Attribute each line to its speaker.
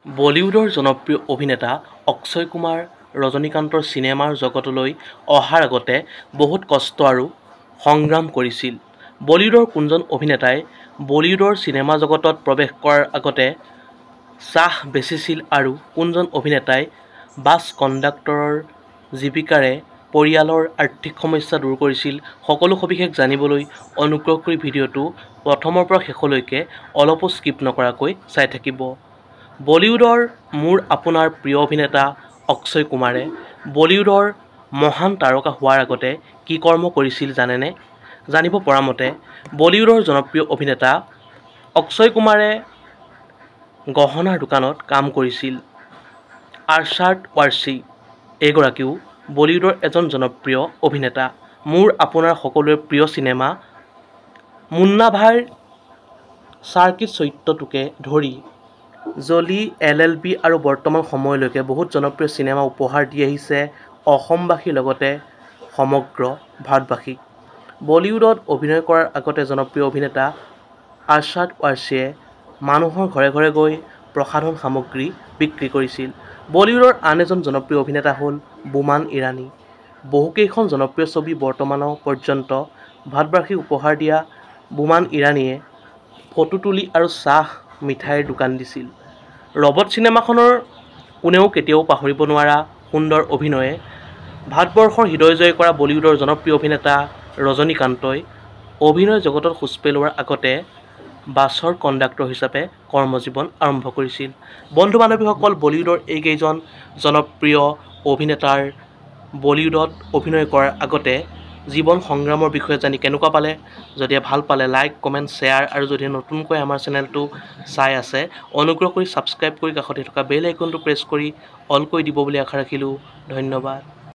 Speaker 1: বলিউডৰ জনপ্ৰিয় অভিনেতা অক্ষয় কুমাৰ ৰজনীকান্তৰ চিনেমাৰ জগতলৈ অহাৰ আগতে বহুত কষ্ট আৰু সংগ্ৰাম কৰিছিল। বলিউডৰ কোনজন অভিনেতাই বলিউডৰ চিনেমা জগতত প্ৰৱেশ কৰাৰ আগতে চাহ বেচিছিল আৰু কোনজন অভিনেতাই বাছ কণ্ডাক্টৰৰ জীৱিকাৰে পৰিয়ালৰ আৰ্থিক সমস্যা দূৰ কৰিছিল, সকলো সবিশেষ জানিবলৈ অনুগ্ৰহ কৰি ভিডিঅ'টো প্ৰথমৰ পৰা শেষলৈকে অলপো স্কিপ নকৰাকৈ চাই থাকিব। বলিউডৰ মোৰ আপোনাৰ প্ৰিয় অভিনেতা অক্ষয় কুমাৰে বলিউডৰ মহান তাৰকা হোৱাৰ আগতে কি কৰ্ম কৰিছিল জানেনে? জানিব পৰা মতে বলিউডৰ জনপ্ৰিয় অভিনেতা অক্ষয় কুমাৰে গহনাৰ দোকানত কাম কৰিছিল। আৰশ্বাদ ৱাৰছী এইগৰাকীও বলিউডৰ এজন জনপ্ৰিয় অভিনেতা। মোৰ আপোনাৰ সকলোৰে প্ৰিয় চিনেমা মুন্না ভাইৰ চাৰ্কিট চৰিত্ৰটোকে ধৰি জলি, LLB আৰু বৰ্তমান সময়লৈকে বহুত জনপ্ৰিয় চিনেমা উপহাৰ দি আহিছে অসমবাসীৰ লগতে সমগ্ৰ ভাৰতবাসীক। বলিউডত অভিনয় কৰাৰ আগতে জনপ্ৰিয় অভিনেতা আৰশ্বাদ ৱাৰছীয়ে মানুহৰ ঘৰে ঘৰে গৈ প্ৰসাধন সামগ্ৰী বিক্ৰী কৰিছিল। বলিউডৰ আন এজন জনপ্ৰিয় অভিনেতা হ'ল বোমান ইৰাণী। বহুকেইখন জনপ্ৰিয় ছবি বৰ্তমান পৰ্যন্ত ভাৰতবাসীক উপহাৰ দিয়া বোমান ইৰাণীয়ে ফটো তুলি আৰু চাহ মিঠাইৰ দোকান দিছিল। ৰবট চিনেমাখনৰ কোনেও কেতিয়াও পাহৰিব নোৱাৰা সুন্দৰ অভিনয়ে ভাৰতবৰ্ষৰ হৃদয় জয় কৰা বলিউডৰ জনপ্ৰিয় অভিনেতা ৰজনীকান্তই অভিনয় জগতত খোজ পেলোৱাৰ আগতে বাছৰ কণ্ডাক্টৰ হিচাপে কৰ্মজীৱন আৰম্ভ কৰিছিল। বন্ধু বান্ধৱীসকল, বলিউডৰ এইকেইজন জনপ্ৰিয় অভিনেতাৰ বলিউডত অভিনয় কৰাৰ আগতে জীৱন সংগ্ৰামৰ বিষয়ে জানি কেনেকুৱা পালে? যদি ভাল পালে লাইক, কমেণ্ট, শ্বেয়াৰ আৰু যদি নতুনকৈ আমাৰ চেনেলটো চাই আছে অনুগ্ৰহ কৰি ছাবস্ক্ৰাইব কৰি কাষতে থকা বেল আইকনটো প্ৰেছ কৰি অল কৰি দিব বুলি আশা ৰাখিলোঁ। ধন্যবাদ।